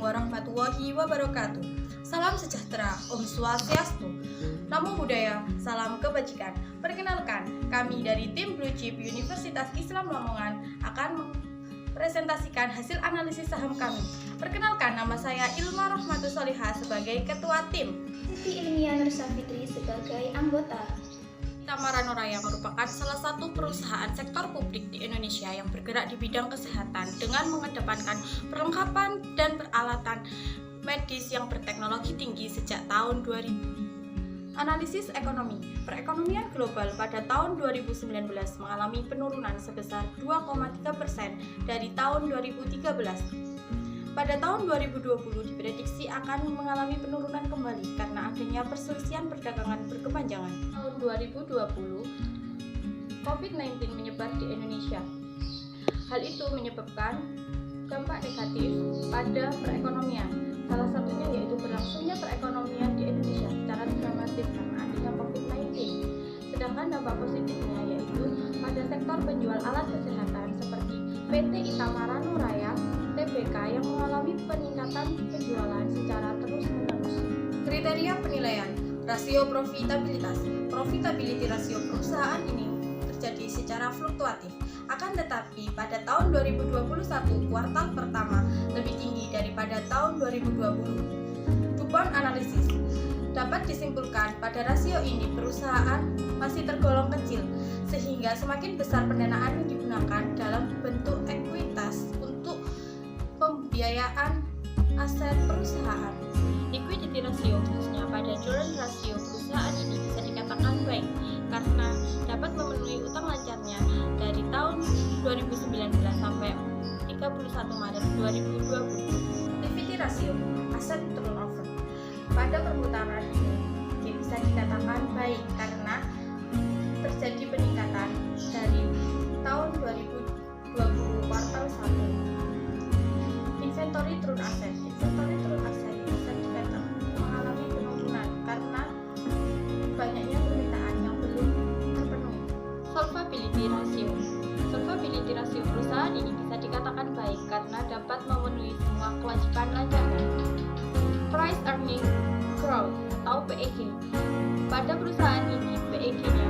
warahmatullahi wabarakatuh. Salam sejahtera, Om Swastiastu, Namo Buddhaya, salam kebajikan. Perkenalkan, kami dari tim Blue Chip Universitas Islam Lamongan akan mempresentasikan hasil analisis saham kami. Perkenalkan, nama saya Ilma Rahmatus Solihah sebagai ketua tim. Siti Ilmiah Nur Safitri sebagai anggota. Itamara Nuraya merupakan salah satu perusahaan sektor publik di Indonesia yang bergerak di bidang kesehatan dengan mengedepankan perlengkapan dan peralatan medis yang berteknologi tinggi sejak tahun 2000. Analisis ekonomi. Perekonomian global pada tahun 2019 mengalami penurunan sebesar 2,3% dari tahun 2013. Pada tahun 2020 diprediksi akan mengalami penurunan kembali karena adanya perselisihan perdagangan berkepanjangan. Tahun 2020, COVID-19 menyebar di Indonesia. Hal itu menyebabkan dampak negatif pada perekonomian. Salah satunya yaitu berlangsungnya perekonomian di Indonesia secara dramatis karena adanya COVID-19. Sedangkan dampak positifnya yaitu pada sektor penjual alat kesehatan seperti PT Itamara Nuraya Tbk yang mengalami peningkatan penjualan secara terus-menerus. Kriteria penilaian rasio profitabilitas. Profitability rasio perusahaan ini terjadi secara fluktuatif. Akan tetapi pada tahun 2021 kuartal pertama lebih tinggi daripada tahun 2020. DuPont Analisis dapat disimpulkan pada rasio ini perusahaan masih tergolong kecil sehingga semakin besar pendanaan yang digunakan dalam bentuk ekuitas untuk pembiayaan aset perusahaan. Liquidity ratio khususnya pada current ratio perusahaan ini bisa dikatakan baik karena dapat memenuhi utang lancarnya dari tahun 2019 sampai 31 Maret 2020. Liquidity ratio aset turnover pada perputaran ini bisa dikatakan baik karena terjadi peningkatan dari tahun 2020 kuartal 1. Inventory turun aset. Inventory turun aset bisa dikatakan mengalami penurunan karena banyaknya permintaan yang belum terpenuhi. Solvability ratio. Solvability ratio perusahaan ini bisa dikatakan baik karena dapat memenuhi semua kewajiban lancarnya. Price Earning Growth atau PEG. Pada perusahaan ini PEG-nya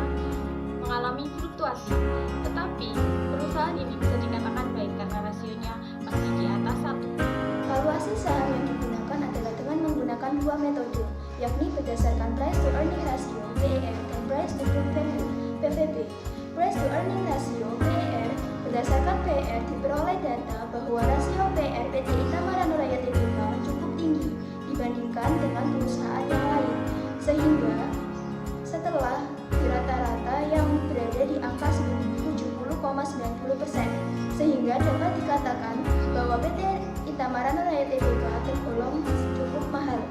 mengalami fluktuasi, tetapi perusahaan ini bisa dikatakan baik karena rasionya masih di atas 1. Valuasi saham yang digunakan adalah dengan menggunakan dua metode, yakni berdasarkan price to earning ratio (PER) dan price to book value (PVB). Price to earning ratio (PER) berdasarkan PER diperoleh data bahwa rasio PER PT Itamara Nuraya Tbk cukup tinggi dibandingkan dengan perusahaan yang lain, sehingga setelah di rata-rata yang berada di angka 70,90%, sehingga dapat dikatakan bahwa PT Itamara Nuraya Tbk tergolong cukup mahal.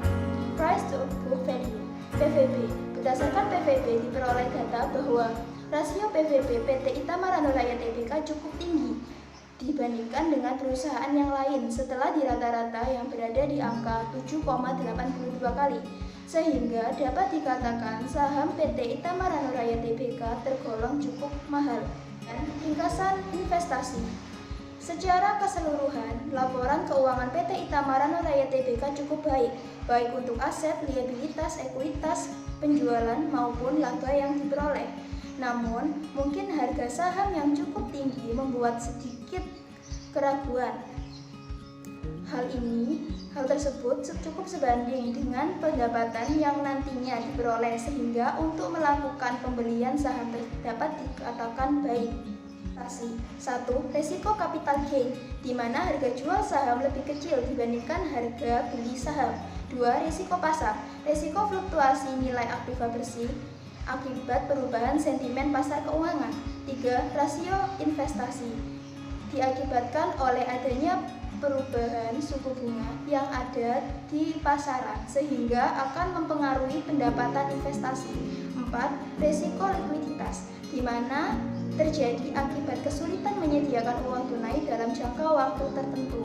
Price to book value (PVB). Berdasarkan PVB diperoleh data bahwa rasio PVB PT Itamara Nuraya Tbk cukup tinggi dibandingkan dengan perusahaan yang lain setelah di rata-rata yang berada di angka 7,82 kali, sehingga dapat dikatakan saham PT Itamara Nuraya Tbk tergolong cukup mahal. Dan ringkasan investasi. Secara keseluruhan, laporan keuangan PT Itamara Nuraya Tbk cukup baik untuk aset, liabilitas, ekuitas, penjualan maupun laba yang diperoleh. Namun, mungkin harga saham yang cukup tinggi membuat sedikit keraguan. Hal tersebut cukup sebanding dengan pendapatan yang nantinya diperoleh, sehingga untuk melakukan pembelian saham dapat dikatakan baik. 1. Resiko capital gain, di mana harga jual saham lebih kecil dibandingkan harga beli saham. 2. Risiko pasar, resiko fluktuasi nilai aktiva bersih akibat perubahan sentimen pasar keuangan. 3. Rasio investasi, diakibatkan oleh adanya perubahan suku bunga yang ada di pasaran sehingga akan mempengaruhi pendapatan investasi. 4. Risiko likuiditas, di mana terjadi akibat kesulitan menyediakan uang tunai dalam jangka waktu tertentu.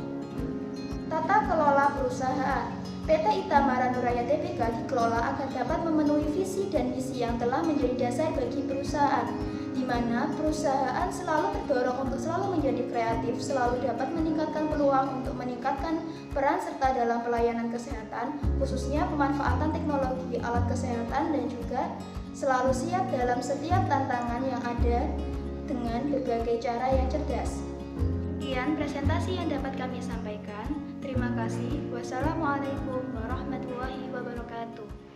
Tata kelola perusahaan. PT Itamara Nuraya Tbk dikelola agar dapat memenuhi visi dan misi yang telah menjadi dasar bagi perusahaan, di mana perusahaan selalu terdorong untuk selalu menjadi menjadi kreatif selalu dapat meningkatkan peluang untuk meningkatkan peran serta dalam pelayanan kesehatan, khususnya pemanfaatan teknologi alat kesehatan, dan juga selalu siap dalam setiap tantangan yang ada dengan berbagai cara yang cerdas. Sekian presentasi yang dapat kami sampaikan. Terima kasih. Wassalamualaikum warahmatullahi wabarakatuh.